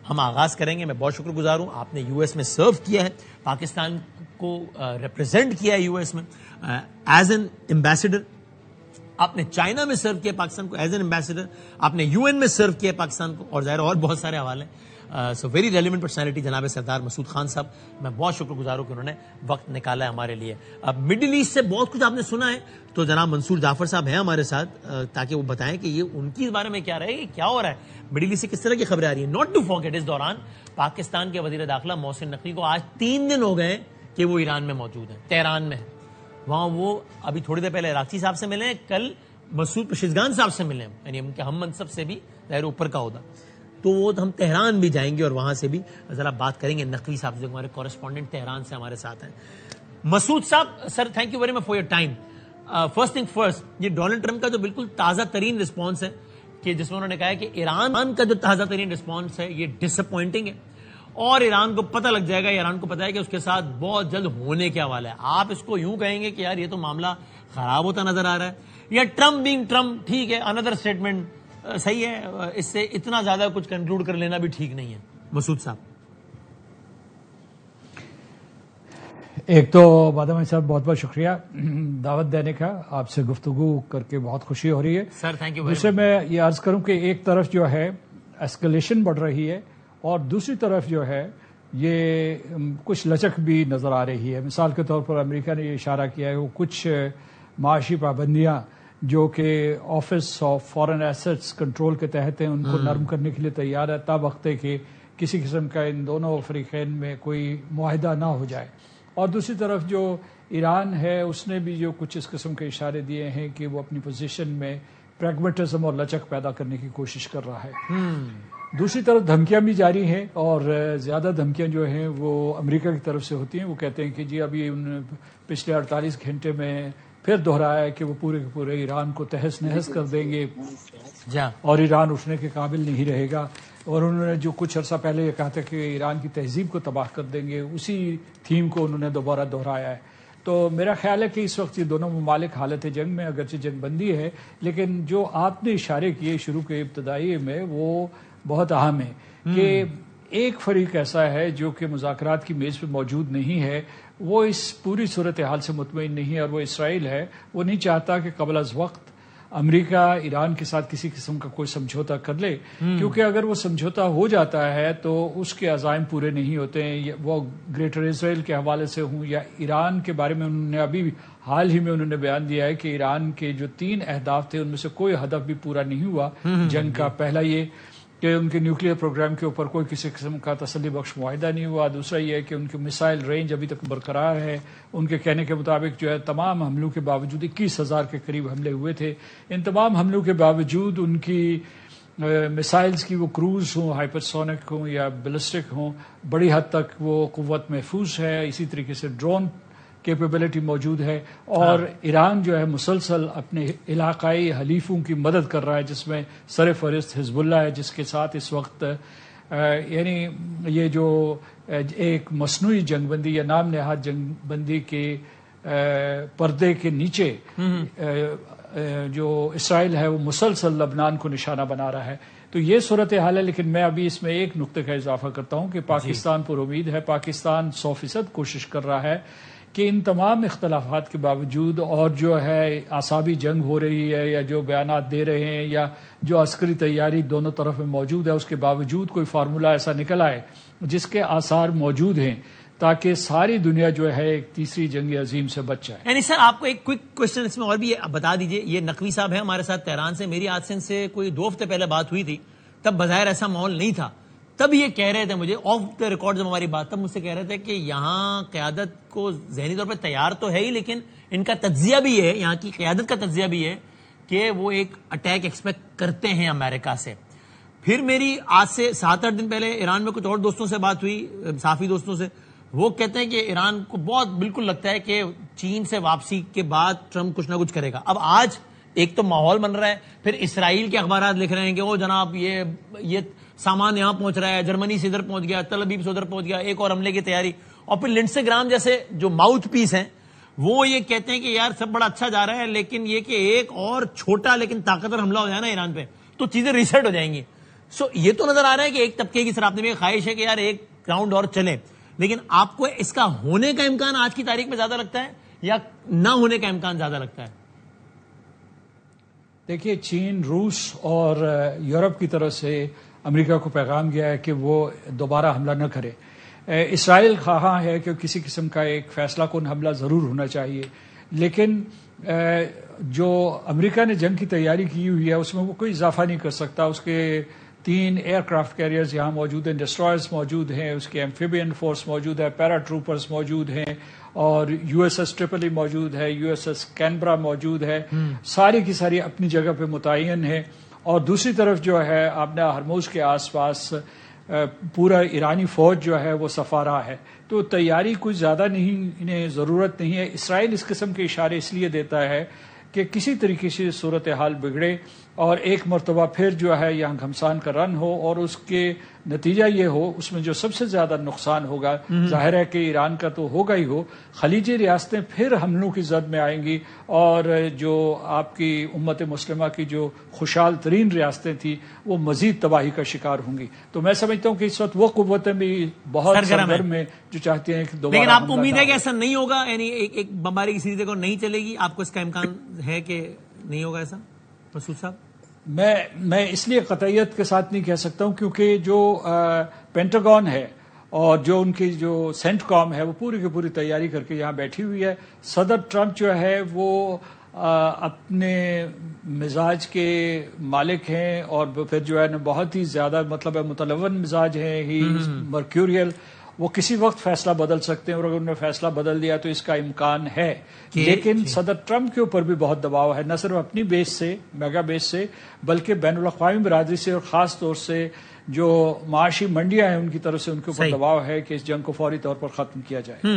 ہم آغاز کریں گے. میں بہت شکر گزار ہوں, آپ نے یو ایس میں سرو کیا ہے, پاکستان کو ریپرزینٹ کیا ہے یو ایس میں ایز این ایمبیسڈر, آپ نے چائنا میں سرو کیا پاکستان کو ایز این ایمبیسڈر, آپ نے یو این میں سرو کیا پاکستان کو, اور ظاہر اور بہت سارے حوالے. سو ویری ریلیونٹ پرسنالٹی جناب سردار مسعود خان صاحب, میں بہت شکر گزار ہوں کہ انہوں نے وقت نکالا ہے ہمارے لیے. اب مڈل ایسٹ سے بہت کچھ آپ نے سنا ہے, تو جناب منصور جعفر صاحب ہیں ہمارے ساتھ تاکہ وہ بتائیں کہ یہ ان کے بارے میں کیا رہے گا, کیا ہو رہا ہے مڈل ایسٹ سے, کس طرح کی خبریں آ رہی ہیں. ناٹ ٹو فارگیٹ, اس دوران پاکستان کے وزیر داخلہ محسن نقوی کو آج 3 دن ہو گئے کہ وہ ایران میں موجود ہیں, تہران میں. وہاں وہ ابھی تھوڑی دیر پہلے عراقچی صاحب سے ملے ہیں, کل مسعود پشیزگان صاحب سے ملے ہیں, یعنی ان کے ہم منصب سے بھی ظاہر اوپر کا عہدہ. تو وہ ہم تہران بھی جائیں گے اور وہاں سے بھی ذرا بات کریں گے نقوی صاحب سے, ہمارے کورسپونڈنٹ تہران سے ہمارے ساتھ ہیں. مسعود صاحب sir, thank you very much for your time. First thing first, یہ ڈونلڈ ٹرمپ کا جو بالکل تازہ ترین رسپانس ہے کہ جس میں انہوں نے کہا ہے کہ ایران کا جو تازہ ترین رسپانس ہے یہ ڈس اپوائنٹنگ ہے, اور ایران کو پتہ لگ جائے گا, ایران کو پتہ ہے کہ اس کے ساتھ بہت جلد ہونے کیا والا ہے. آپ اس کو یوں کہیں گے کہ یار یہ تو معاملہ خراب ہوتا نظر آ رہا ہے, یا ٹرمپ بینگ ٹرمپ ٹھیک ہے, اندر اسٹیٹمنٹ صحیح ہے, اس سے اتنا زیادہ کچھ کنکلوڈ کر لینا بھی ٹھیک نہیں ہے. مسعود صاحب. ایک تو بادام صاحب بہت بہت شکریہ دعوت دینے کا, آپ سے گفتگو کر کے بہت خوشی ہو رہی ہے سر. Thank you. دوسرے میں یہ عرض کروں کہ ایک طرف جو ہے اسکلیشن بڑھ رہی ہے, اور دوسری طرف جو ہے یہ کچھ لچک بھی نظر آ رہی ہے. مثال کے طور پر امریکہ نے یہ اشارہ کیا ہے وہ کچھ معاشی پابندیاں جو کہ office of foreign assets control کے تحت ہیں ان کو نرم کرنے کے لیے تیار ہے, تا وقت ہے کہ کسی قسم کا ان دونوں فریقین میں کوئی معاہدہ نہ ہو جائے. اور دوسری طرف جو ایران ہے اس نے بھی جو کچھ اس قسم کے اشارے دیے ہیں کہ وہ اپنی پوزیشن میں پریگمیٹزم اور لچک پیدا کرنے کی کوشش کر رہا ہے. دوسری طرف دھمکیاں بھی جاری ہیں, اور زیادہ دھمکیاں جو ہیں وہ امریکہ کی طرف سے ہوتی ہیں. وہ کہتے ہیں کہ جی ابھی ان پچھلے 48 گھنٹے میں پھر دہرایا ہے کہ وہ پورے کے پورے ایران کو تہس نہس کر دیں گے اور ایران اٹھنے کے قابل نہیں رہے گا. اور انہوں نے جو کچھ عرصہ پہلے یہ کہا تھا کہ ایران کی تہذیب کو تباہ کر دیں گے, اسی تھیم کو انہوں نے دوبارہ دہرایا ہے. تو میرا خیال ہے کہ اس وقت یہ دونوں ممالک حالت جنگ میں, اگرچہ جنگ بندی ہے, لیکن جو آپ نے اشارے کیے شروع کے ابتدائی میں وہ بہت اہم ہے کہ ایک فریق ایسا ہے جو کہ مذاکرات کی میز پہ موجود نہیں ہے, وہ اس پوری صورتحال سے مطمئن نہیں ہے, اور وہ اسرائیل ہے. وہ نہیں چاہتا کہ قبل از وقت امریکہ ایران کے ساتھ کسی قسم کا کوئی سمجھوتا کر لے, کیونکہ اگر وہ سمجھوتا ہو جاتا ہے تو اس کے عزائم پورے نہیں ہوتے ہیں, وہ گریٹر اسرائیل کے حوالے سے ہوں یا ایران کے بارے میں. انہوں نے ابھی حال ہی میں انہوں نے بیان دیا ہے کہ ایران کے جو 3 اہداف تھے ان میں سے کوئی ہدف بھی پورا نہیں ہوا جنگ کا. پہلا یہ کہ ان کے نیوکلیئر پروگرام کے اوپر کوئی کسی قسم کا تسلی بخش معاہدہ نہیں ہوا. دوسرا یہ ہے کہ ان کی میسائل رینج ابھی تک برقرار ہے. ان کے کہنے کے مطابق جو ہے تمام حملوں کے باوجود 21,000 کے قریب حملے ہوئے تھے. ان تمام حملوں کے باوجود ان کی میسائلز کی وہ کروز ہوں, ہائپرسونک ہوں یا بیلسٹک ہوں, بڑی حد تک وہ قوت محفوظ ہے. اسی طریقے سے ڈرون کیپیبلٹی موجود ہے, اور ایران جو ہے مسلسل اپنے علاقائی حلیفوں کی مدد کر رہا ہے, جس میں سر فہرست حزب اللہ ہے, جس کے ساتھ اس وقت یعنی یہ جو ایک مصنوعی جنگ بندی یا نام نہاد جنگ بندی کے پردے کے نیچے جو اسرائیل ہے وہ مسلسل لبنان کو نشانہ بنا رہا ہے. تو یہ صورتحال ہے. لیکن میں ابھی اس میں ایک نقطے کا اضافہ کرتا ہوں کہ پاکستان پر امید ہے, پاکستان 100% کوشش کر رہا ہے کہ ان تمام اختلافات کے باوجود, اور جو ہے اعصابی جنگ ہو رہی ہے یا جو بیانات دے رہے ہیں یا جو عسکری تیاری دونوں طرف میں موجود ہے, اس کے باوجود کوئی فارمولہ ایسا نکل آئے جس کے آثار موجود ہیں تاکہ ساری دنیا جو ہے ایک تیسری جنگ عظیم سے بچ جائے. یعنی سر آپ کو ایک کوئک کوشچن اس میں اور بھی بتا دیجئے, یہ نقوی صاحب ہیں ہمارے ساتھ تہران سے, میری آج سے ان سے کوئی 2 ہفتے پہلے بات ہوئی تھی, تب بظاہر ایسا ماحول نہیں تھا. تب یہ کہہ رہے تھے مجھے آف دا ریکارڈ جب ہماری بات, تب مجھ سے کہہ رہے تھے کہ یہاں قیادت کو ذہنی طور پہ تیار تو ہے ہی, لیکن ان کا تجزیہ بھی ہے, یہاں کی قیادت کا تجزیہ بھی ہے کہ وہ ایک اٹیک ایکسپیکٹ کرتے ہیں امریکہ سے. پھر میری آج سے 7-8 دن پہلے ایران میں کچھ اور دوستوں سے بات ہوئی, صحافی دوستوں سے, وہ کہتے ہیں کہ ایران کو بہت بالکل لگتا ہے کہ چین سے واپسی کے بعد ٹرمپ کچھ نہ کچھ کرے گا. اب آج ایک تو ماحول بن رہا ہے, پھر اسرائیل کے اخبارات لکھ رہے ہیں کہ وہ جناب یہ سامان یہاں پہنچ رہا ہے, جرمنی سے ادھر پہنچ گیا, تل ابیب سے ادھر پہنچ گیا, ایک اور حملے کی تیاری. اور پھر لنڈسے گرام جیسے جو ماؤتھ پیس ہیں وہ یہ کہتے ہیں کہ یار سب بڑا اچھا جا رہا ہے, لیکن یہ کہ ایک اور چھوٹا لیکن طاقتور حملہ ہو جائے نا ایران پہ تو چیزیں ریسیٹ ہو جائیں گی. سو یہ تو نظر آ رہا ہے کہ ایک طبقے کی سر آپ نے بھی خواہش ہے کہ یار ایک راؤنڈ اور چلے، لیکن آپ کو اس کا ہونے کا امکان آج کی تاریخ میں زیادہ لگتا ہے یا نہ ہونے کا امکان زیادہ لگتا ہے؟ دیکھیے، چین، روس اور یورپ کی طرف سے امریکہ کو پیغام گیا ہے کہ وہ دوبارہ حملہ نہ کرے۔ اسرائیل خواہاں ہے کہ کسی قسم کا ایک فیصلہ کن حملہ ضرور ہونا چاہیے، لیکن جو امریکہ نے جنگ کی تیاری کی ہوئی ہے اس میں وہ کوئی اضافہ نہیں کر سکتا۔ اس کے 3 ایئر کرافٹ کیریئرز یہاں موجود ہیں، ڈسٹرائرز موجود ہیں، اس کے ایمفیبین فورس موجود ہے، پیرا ٹروپرز موجود ہیں، اور یو ایس ایس ٹرپلی موجود ہے، یو ایس ایس کینبرا موجود ہے، ساری کی ساری اپنی جگہ پہ متعین ہے۔ اور دوسری طرف جو ہے آپ نے ہرموز کے آس پاس پورا ایرانی فوج جو ہے وہ سفارا ہے، تو تیاری کچھ زیادہ نہیں، انہیں ضرورت نہیں ہے۔ اسرائیل اس قسم کے اشارے اس لیے دیتا ہے کہ کسی طریقے سے صورتحال بگڑے اور ایک مرتبہ پھر جو ہے یہاں گھمسان کا رن ہو، اور اس کے نتیجہ یہ ہو، اس میں جو سب سے زیادہ نقصان ہوگا ظاہر ہے کہ ایران کا تو ہوگا ہی ہو، خلیجی ریاستیں پھر حملوں کی زد میں آئیں گی، اور جو آپ کی امت مسلمہ کی جو خوشحال ترین ریاستیں تھیں وہ مزید تباہی کا شکار ہوں گی۔ تو میں سمجھتا ہوں کہ اس وقت وہ قوتیں بھی بہت سرگرم ہیں جو چاہتی ہیں کہ دوبارہ، لیکن آپ کو امید ہے کہ ایسا نہیں ہوگا، یعنی ایک بمباری کی سیریز نہیں چلے گی؟ آپ کو اس کا امکان ہے کہ نہیں ہوگا ایسا مسعود صاحب؟ میں اس لیے قطعیت کے ساتھ نہیں کہہ سکتا ہوں کیونکہ جو پینٹاگون ہے اور جو ان کی جو سینٹ کام ہے وہ پوری کی پوری تیاری کر کے یہاں بیٹھی ہوئی ہے۔ صدر ٹرمپ جو ہے وہ اپنے مزاج کے مالک ہیں، اور پھر جو ہے نا بہت ہی زیادہ متلون مزاج ہیں، ہی مرکیوریل، وہ کسی وقت فیصلہ بدل سکتے ہیں، اور اگر انہوں نے فیصلہ بدل دیا تو اس کا امکان ہے۔ لیکن صدر ٹرمپ کے اوپر بھی بہت دباؤ ہے، نہ صرف اپنی بیس سے، میگا بیس سے، بلکہ بین الاقوامی برادری سے، اور خاص طور سے جو معاشی منڈیاں ہیں ان کی طرف سے ان کے اوپر دباؤ ہے کہ اس جنگ کو فوری طور پر ختم کیا جائے۔